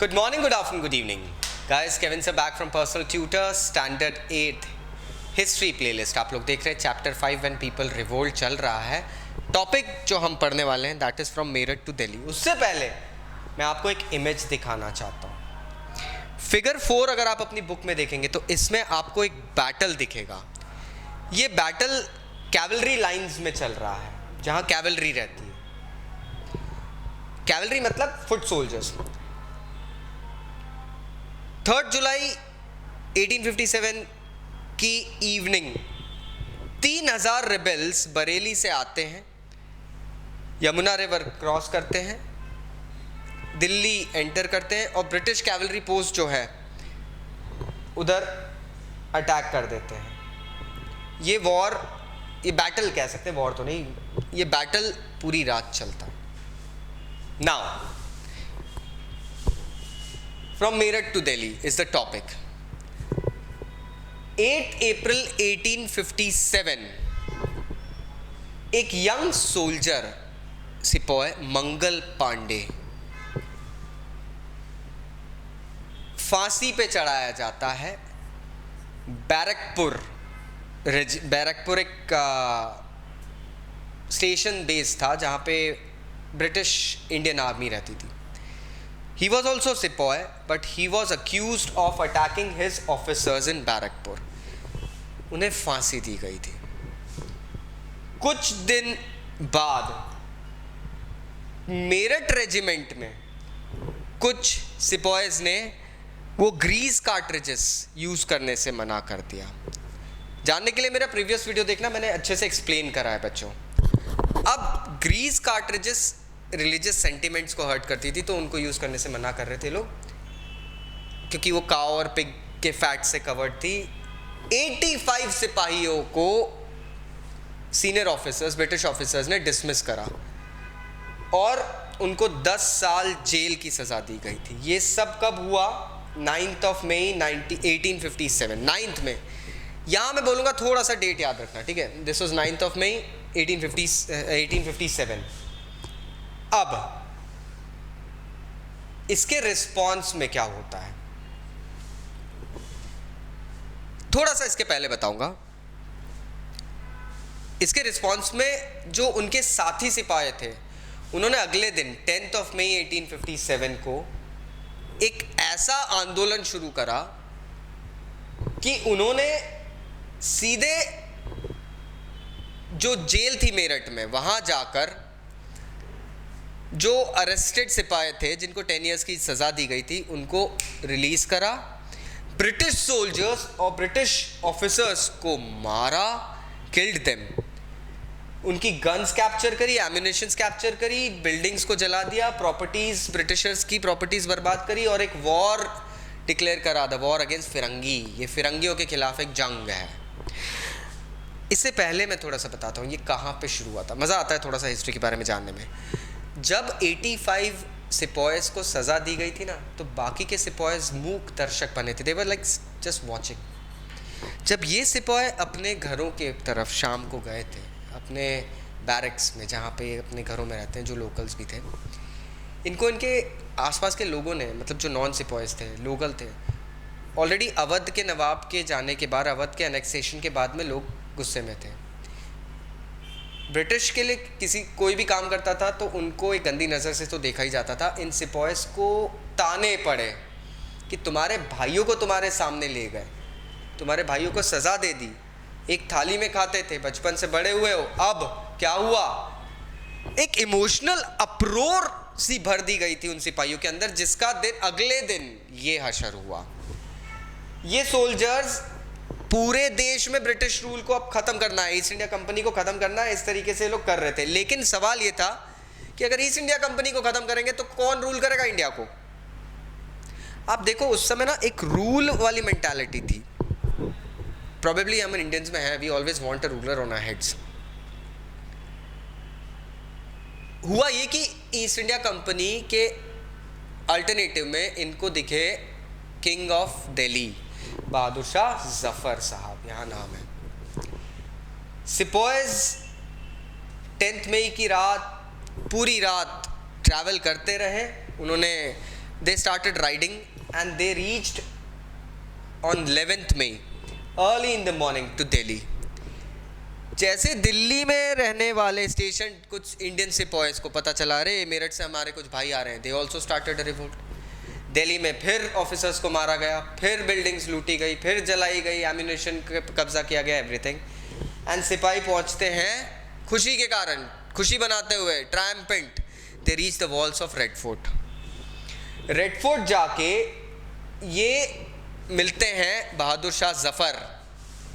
Good morning, good afternoon, good evening. Guys, Kevin sir back from Personal Tutor, Standard 8 History Playlist. आप लोग देख रहे हैं chapter 5 When People Revolt चल रहा है. टॉपिक जो हम पढ़ने वाले हैं that is from Meerut to Delhi. उससे पहले मैं आपको एक इमेज दिखाना चाहता हूँ. फिगर 4 अगर आप अपनी बुक में देखेंगे तो इसमें आपको एक बैटल दिखेगा. ये बैटल कैवलरी लाइंस में चल रहा है जहाँ कैवलरी रहती है. कैवलरी मतलब फुट सोल्जर्स. 3 जुलाई 1857 की इवनिंग 3000 रिबेल्स बरेली से आते हैं, यमुना रिवर क्रॉस करते हैं, दिल्ली एंटर करते हैं और ब्रिटिश कैवलरी पोस्ट जो है उधर अटैक कर देते हैं. ये वॉर, ये बैटल कह सकते हैं, वॉर तो नहीं, ये बैटल पूरी रात चलता है. Now From Meerut to Delhi is the topic. 8 April 1857 एक यंग सोल्जर सिपाही मंगल पांडे फांसी पे चढ़ाया जाता है. बैरकपुर एक स्टेशन बेस था जहाँ पे ब्रिटिश इंडियन आर्मी रहती थी. He was also सिपाही, but he was accused of attacking his officers in Barrackpore. उन्हें फांसी दी गई थी. कुछ दिन बाद मेरठ रेजिमेंट में कुछ सिपाहीज ने वो ग्रीस कार्ट्रिजेस यूज करने से मना कर दिया. जानने के लिए मेरा प्रीवियस वीडियो देखना, मैंने अच्छे से एक्सप्लेन करा है बच्चों. अब ग्रीस कार्ट्रिजेस रिलीजियस सेंटिमेंट्स को हर्ट करती थी तो उनको यूज़ करने से मना कर रहे थे लोग, क्योंकि वो काव और पिग के फैट से कवर्ड थी. 85 सिपाहियों को सीनियर ऑफिसर्स, ब्रिटिश ऑफिसर्स ने डिसमिस करा और उनको 10 साल जेल की सज़ा दी गई थी. ये सब कब हुआ? 9 मई 1857. 9 में, यहाँ मैं बोलूँगा थोड़ा सा डेट याद रखना, ठीक है. दिस वॉज 9 मई 1857. अब इसके रिस्पॉन्स में क्या होता है थोड़ा सा इसके पहले बताऊंगा. इसके रिस्पॉन्स में जो उनके साथी सिपाही थे उन्होंने अगले दिन 10 मई 1857 को एक ऐसा आंदोलन शुरू करा कि उन्होंने सीधे जो जेल थी मेरठ में वहां जाकर जो अरेस्टेड सिपाही थे जिनको 10 इयर्स की सज़ा दी गई थी उनको रिलीज़ करा. ब्रिटिश सोल्जर्स और ब्रिटिश ऑफिसर्स को मारा, किल्ड देम. उनकी गन्स कैप्चर करी, एम्यूनिशंस कैप्चर करी, बिल्डिंग्स को जला दिया, प्रॉपर्टीज़, ब्रिटिशर्स की प्रॉपर्टीज़ बर्बाद करी और एक वॉर डिक्लेयर करा, द वॉर अगेंस्ट फिरंगी. ये फिरंगियों के खिलाफ एक जंग है. इससे पहले मैं थोड़ा सा बताता हूँ ये कहाँ पे शुरू हुआ था. मज़ा आता है थोड़ा सा हिस्ट्री के बारे में जानने में. जब 85 सिपाहीज को सज़ा दी गई थी ना, तो बाकी के सिपाहीज मूक दर्शक बने थे. दे वर लाइक जस्ट वॉचिंग. जब ये सिपाही अपने घरों के तरफ शाम को गए थे, अपने बैरक्स में जहाँ पे अपने घरों में रहते हैं, जो लोकल्स भी थे, इनको इनके आसपास के लोगों ने, मतलब जो नॉन सिपाहीज थे, लोकल थे, ऑलरेडी अवध के नवाब के जाने के बाद, अवध के एनेक्सेशन के बाद में लोग गुस्से में थे. ब्रिटिश के लिए कोई भी काम करता था तो उनको एक गंदी नज़र से तो देखा ही जाता था. इन सिपाहीज को ताने पड़े कि तुम्हारे भाइयों को तुम्हारे सामने ले गए, तुम्हारे भाइयों को सज़ा दे दी, एक थाली में खाते थे, बचपन से बड़े हुए हो, अब क्या हुआ. एक इमोशनल अप्रोर सी भर दी गई थी उन सिपाहियों के अंदर, जिसका दिन अगले दिन ये हशर हुआ. ये सोल्जर्स पूरे देश में ब्रिटिश रूल को अब खत्म करना है, ईस्ट इंडिया कंपनी को खत्म करना है, इस तरीके से लोग कर रहे थे. लेकिन सवाल ये था कि अगर ईस्ट इंडिया कंपनी को खत्म करेंगे तो कौन रूल करेगा इंडिया को. आप देखो उस समय ना एक रूल वाली मेंटालिटी थी. प्रोबेबली हम इंडियंस में है, we always want a ruler on our heads. हुआ ये कि ईस्ट इंडिया कंपनी के अल्टरनेटिव में इनको दिखे किंग ऑफ दिल्ली, बहादुर शाह जफर साहब, यहाँ नाम है. सिपाहीज 10 मई की रात पूरी रात ट्रैवल करते रहे. उन्होंने they started riding and they reached on 11th May early in the morning to Delhi. जैसे दिल्ली में रहने वाले स्टेशन कुछ इंडियन सिपाहीज को पता चला, अरे मेरठ से हमारे कुछ भाई आ रहे हैं, they also started a revolt. Delhi में फिर ऑफिसर्स को मारा गया, फिर बिल्डिंग्स लूटी गई, फिर जलाई गई, एम्यूनेशन कब्जा किया गया, एवरीथिंग. एंड सिपाही पहुंचते हैं खुशी के कारण, खुशी बनाते हुए, triumphant. They reach the walls of Red Fort. Red Fort जाके ये मिलते हैं बहादुर शाह जफ़र,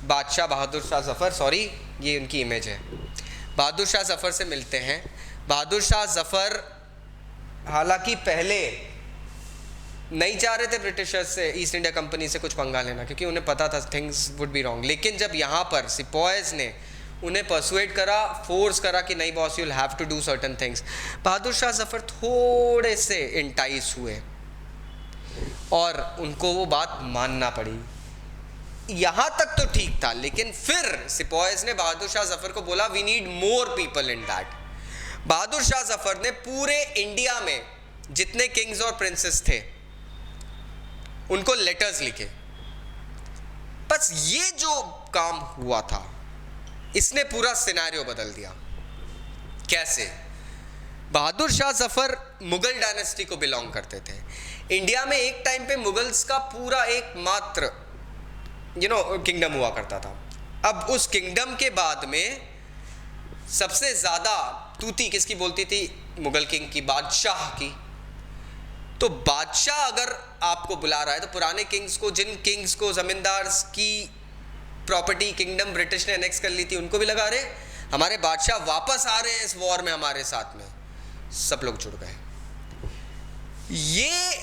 बादशाह बहादुर शाह जफ़र, सॉरी ये उनकी इमेज है. बहादुर शाह जफ़र से मिलते हैं. बहादुर शाह जफ़र हालांकि पहले नहीं चाह रहे थे ब्रिटिशर्स से, ईस्ट इंडिया कंपनी से कुछ पंगा लेना, क्योंकि उन्हें पता था थिंग्स वुड बी रॉन्ग. लेकिन जब यहाँ पर सिपाहीज ने उन्हें परसुएड करा, फोर्स करा कि नहीं boss you will have to do certain things, Bahadur Shah Zafar थोड़े से इंटाइस हुए और उनको वो बात मानना पड़ी. यहाँ तक तो ठीक था, लेकिन फिर सिपाहीज ने बहादुर शाह जफ़र को बोला we need more people in that. Bahadur Shah Zafar ने पूरे इंडिया में जितने किंग्स और प्रिंसेस थे उनको लेटर्स लिखे. बस ये जो काम हुआ था इसने पूरा सिनेरियो बदल दिया. कैसे? बहादुर शाह जफ़र मुगल डायनेस्टी को बिलोंग करते थे. इंडिया में एक टाइम पे मुगल्स का पूरा एकमात्र किंगडम हुआ करता था. अब उस किंगडम के बाद में सबसे ज़्यादा तूती किसकी बोलती थी? मुगल किंग की, बादशाह की. तो बादशाह अगर आपको बुला रहा है तो पुराने किंग्स को, जिन किंग्स को जमींदार्स की प्रॉपर्टी किंगडम ब्रिटिश ने एनेक्स कर ली थी, उनको भी लगा रहे हमारे बादशाह वापस आ रहे हैं इस वॉर में हमारे साथ में. सब लोग जुड़ गए. ये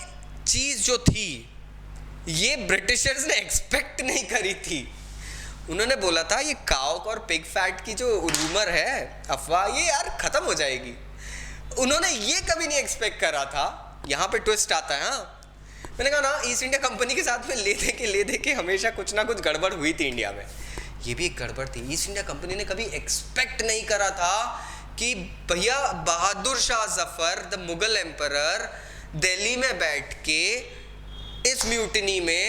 चीज़ जो थी ये ब्रिटिशर्स ने एक्सपेक्ट नहीं करी थी. उन्होंने बोला था ये काउ और पिग फैट की जो रूमर है, अफवाह, ये यार खत्म हो जाएगी. उन्होंने ये कभी नहीं एक्सपेक्ट करा था. यहाँ पे ट्विस्ट आता है. हाँ, मैंने कहा ना ईस्ट इंडिया कंपनी के साथ में ले दे के हमेशा कुछ ना कुछ गड़बड़ हुई थी इंडिया में. ये भी एक गड़बड़ थी. ईस्ट इंडिया कंपनी ने कभी एक्सपेक्ट नहीं करा था कि भैया बहादुर शाह जफ़र द मुगल एम्परर दिल्ली में बैठ के इस म्यूटिनी में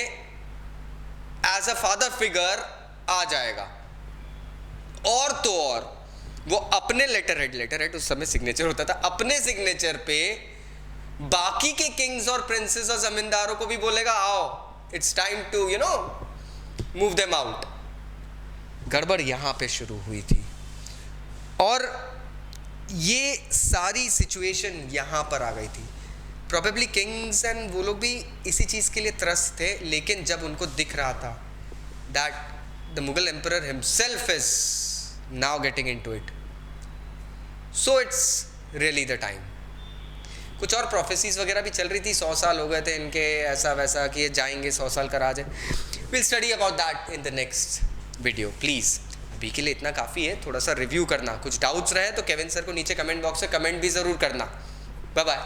एज अ फादर फिगर आ जाएगा. और तो और वो अपने लेटर हेड उस समय सिग्नेचर होता था, अपने सिग्नेचर पे बाकी के किंग्स और प्रिंसेस और जमींदारों को भी बोलेगा आओ it's time to move them out. गड़बड़ यहां पे शुरू हुई थी और ये सारी सिचुएशन यहां पर आ गई थी. प्रोबेबली किंग्स एंड वो लोग भी इसी चीज़ के लिए त्रस्त थे. लेकिन जब उनको दिख रहा था that the Mughal emperor himself is now getting into it, so it's really the time. कुछ और प्रोफेसीज वगैरह भी चल रही थी. 100 साल हो गए थे इनके, ऐसा वैसा कि जाएंगे 100 साल का राज है. Will study about that in the next video. Please अभी के लिए इतना काफ़ी है. थोड़ा सा रिव्यू करना, कुछ डाउट्स रहे तो केविन सर को नीचे कमेंट बॉक्स में कमेंट भी ज़रूर करना. Bye bye.